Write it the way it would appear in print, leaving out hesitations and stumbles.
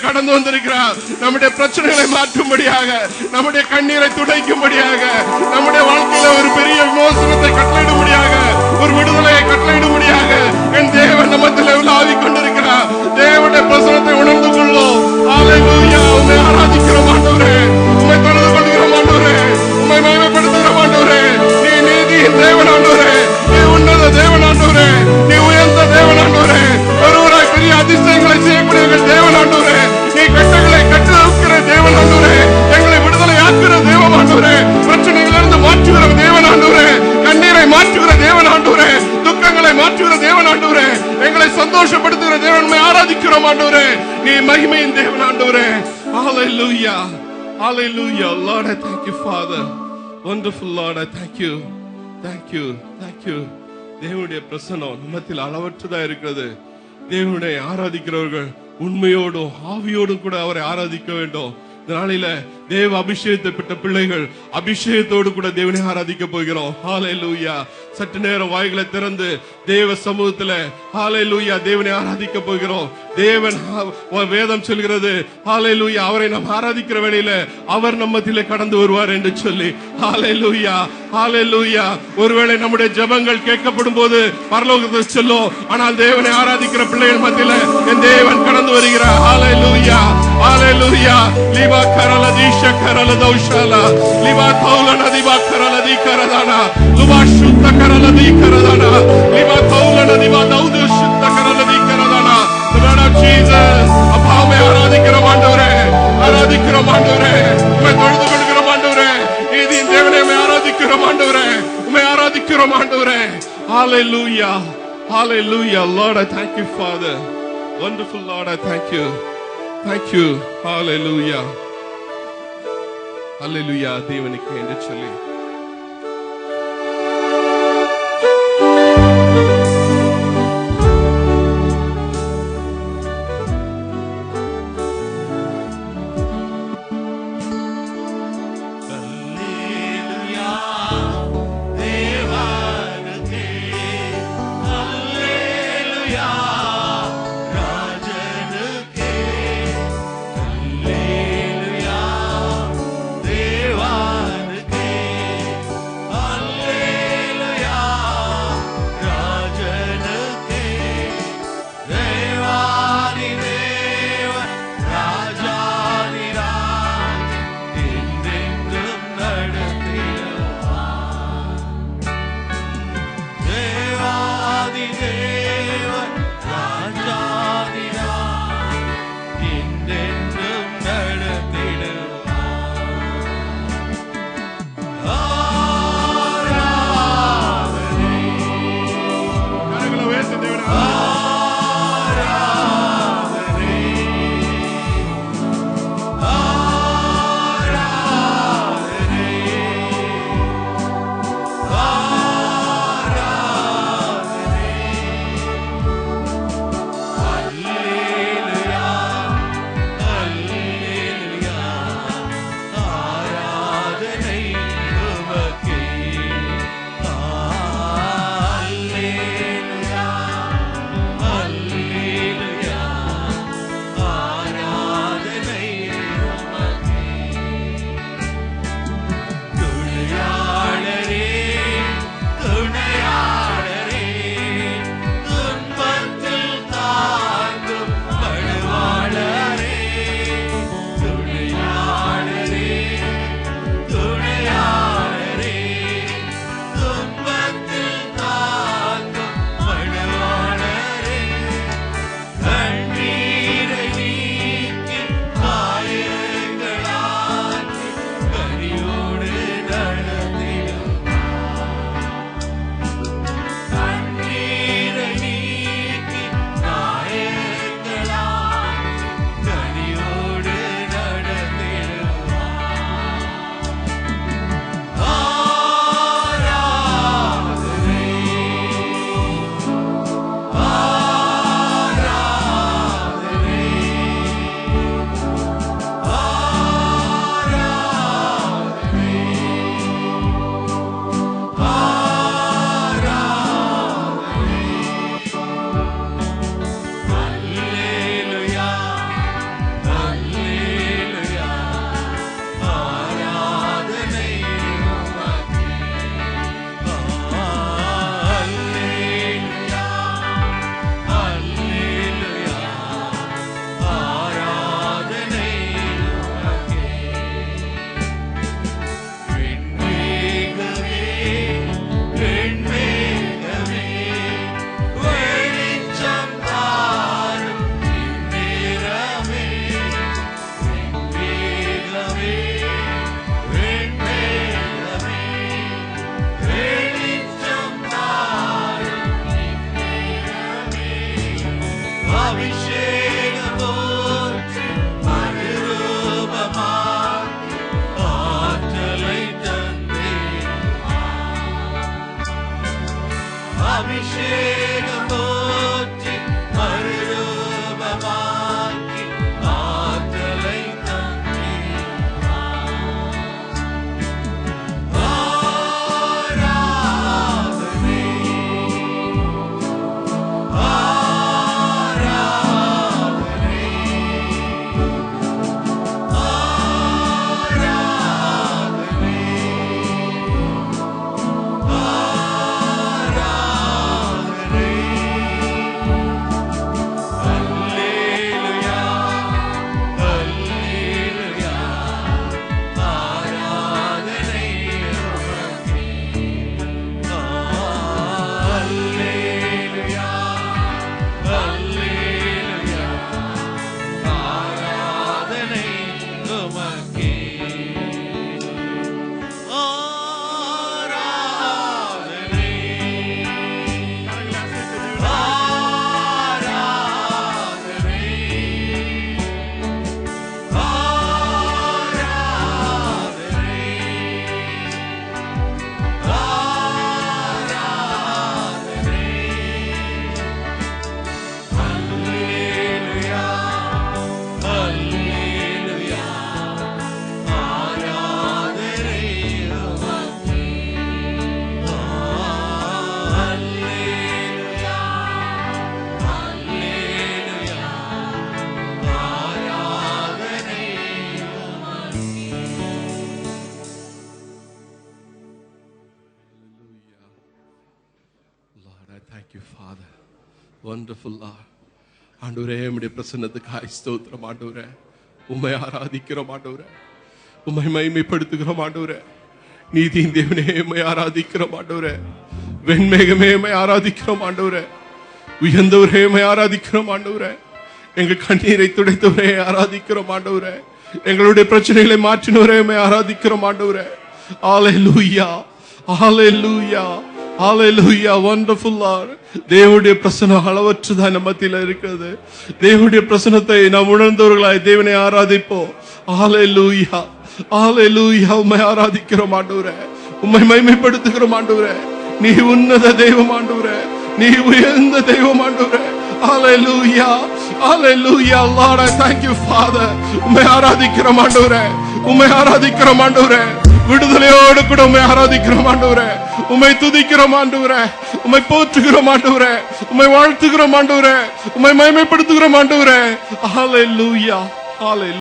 கடந்து வந்திருக்கிறார். நம்முடைய பிரச்சனைகளை மாற்றும்படியாக, நம்முடைய கண்ணீரை துடைக்கும்படியாக, நம்முடைய வாழ்க்கையில ஒரு பெரிய விமோசனத்தை கட்டளையிடும்படியாக, ஒரு விடுதலையை கட்டளையிடும்படியாக என் தேவன் நம்மத்தில் உலாவிக் கொண்டிருக்கிறார். தேவனுடைய பிரசனத்தை உணர்ந்து கொள்வோம். ஹல்லேலூயா. உம்மை ஆராதிக்கிறோம் ஆண்டவரே, உம்மை தொழுது கொள்கிறோம் ஆண்டவரே, உம்மை மகிமைப்படுத்துகிறோம் ஆண்டவரே. நீ நீதியின் தேவன் ஆண்டவரே, நீ உன்னத தேவன் ஆண்டவரே, நீ உயர்ந்த தேவன் ஆண்டவரே, ஒருவராய் பெரிய அதிசயங்களை செய்யக்கூடிய தேவன் ஆண்டவரே, நீ கட்டுகளை கட்டுகிற தேவன் ஆண்டவரே, எங்களை விடுதலை ஆக்குகிற தேவன் ஆண்டவரே, பிரச்சனைகளிலிருந்து மாற்றுகிற தேவன் ஆண்டவரே, கண்ணீரை மாற்றுகிற தேவன் ஆண்டவரே, துக்கங்களை மாற்றுகிற தேவன் ஆண்டவரே, எங்களை சந்தோஷப்படுத்துகிற தேவன். ஆராதிக்கிறோம் ஆண்டவரே, நீ மகிமையின் தேவன் ஆண்டவரே. Hallelujah. Hallelujah. Lord, I thank you, Father. Wonderful Lord, I thank you. Thank you. Thank you. தேவனுடைய பிரசன்னம் நம்மத்தில் அளவற்றதா இருக்கிறது. தேவனை ஆராதிக்கிறவர்கள் உண்மையோடும் ஆவியோடும் கூட அவரை ஆராதிக்க வேண்டும். நாளில தேவ அபிஷேகத்தை பெற்ற பிள்ளைகள் அபிஷேகத்தோடு கூட தேவனை ஆராதிக்க போகிறோம். ஹல்லேலூயா. சற்று நேரம் வாய்களை திறந்து தேவ சமூகத்துல ஹல்லேலூயா தேவனை ஆராதிக்க போகிறோம். தேவன் வேதம் சொல்கிறது ஹல்லேலூயா, அவரை நாம் ஆராதிக்கிற வேளையில அவர் நம்மத்திலே கடந்து வருவார் என்று சொல்லி. ஹல்லேலூயா. ஹல்லேலூயா. ஒருவேளை நம்முடைய ஜெபங்கள் கேட்கப்படும் போது பரலோகத்துக்கு செல்லும், ஆனால் தேவனை ஆராதிக்கிற பிள்ளைகள் மத்தியில என் தேவன் கடந்து வருகிறார். ஹல்லேலூயா. ஹல்லேலூயா. லிபா கரலதி ஷக்கரல தௌஷாலா லிபா தௌலன திபா கரலதி கரதானா லுபா சுத்த கரலதி கரதானா லிபா தௌலன திபா தௌது சுத்த கரலதி கரதானா. The Lord of Jesus. அப்பாவை ஆராதிக்கிறோம் ஆண்டவரே, ஆராதிக்கிறோம் ஆண்டவரே, உம்மை தொழுது கொள்கிறோம் ஆண்டவரே, நீதியின் தேவனே உம்மை ஆராதிக்கிறோம் ஆண்டவரே, உம்மை ஆராதிக்கிறோம் ஆண்டவரே. Hallelujah. Hallelujah. Lord, I thank you, Father. Wonderful Lord, I thank you. Thank you. Hallelujah. Hallelujah. தேவனுக்கு என்று சொல்லி Hallelujah. you, Father. Wonderful Lord. ஆண்டவரே, உம்முடைய பிரசன்னத்துக்காய் ஸ்தோத்திரம் ஆண்டவரே. உம்மை ஆராதிக்கிறோம் ஆண்டவரே. உம்மை மகிமைப்படுத்துகிறோம் ஆண்டவரே. நீதியின் தேவனே, உம்மை ஆராதிக்கிறோம் ஆண்டவரே. வெண்மேகமே, உம்மை ஆராதிக்கிறோம் ஆண்டவரே. உயர்ந்தவரே, உம்மை ஆராதிக்கிறோம் ஆண்டவரே. எங்கள் கண்ணீரை துடைத்தவரே ஆராதிக்கிறோம் ஆண்டவரே. எங்களுடைய பிரச்சனைகளை மாற்றினவரே உம்மை ஆராதிக்கிறோம் ஆண்டவரே. ஹalleluya, ஹalleluya, ஹalleluya. wonderful Lord. தேவனுடைய பிரசன்னம் அளவற்றதாய் நம்ம மத்தியில இருக்கிறது. தேவனுடைய பிரசன்னத்தை நாம் உணர்ந்தவர்களாய் தேவனை ஆராதிப்போம். ஹalleluya, ஹalleluya. உம்மை ஆராதிக்கிறோம் ஆண்டவரே. உம்மை மகிமைப்படுத்துகிறோம் ஆண்டவரே. நீ உன்னத தெய்வம் ஆண்டவரே. நீ உயர்ந்த தெய்வம் ஆண்டவரே. Hallelujah, hallelujah. Lord, I thank you, Father. உம்மை ஆராதிக்கிறோம் ஆண்டவரே. உம்மை ஆராதிக்கிறோம் ஆண்டவரே. விடுதலையோடு கூட உம்மை ஆராதிக்கிறோம் ஆண்டவரே. உம்மை துதிக்கிறோம் ஆண்டவரே. உம்மை போற்றுகிறோம் ஆண்டவரே. உம்மை வாழ்த்துகிறோம் ஆண்டவரே. உம்மை மகிமைப்படுத்துகிறோம் ஆண்டவரே. Hallelujah, hallelujah.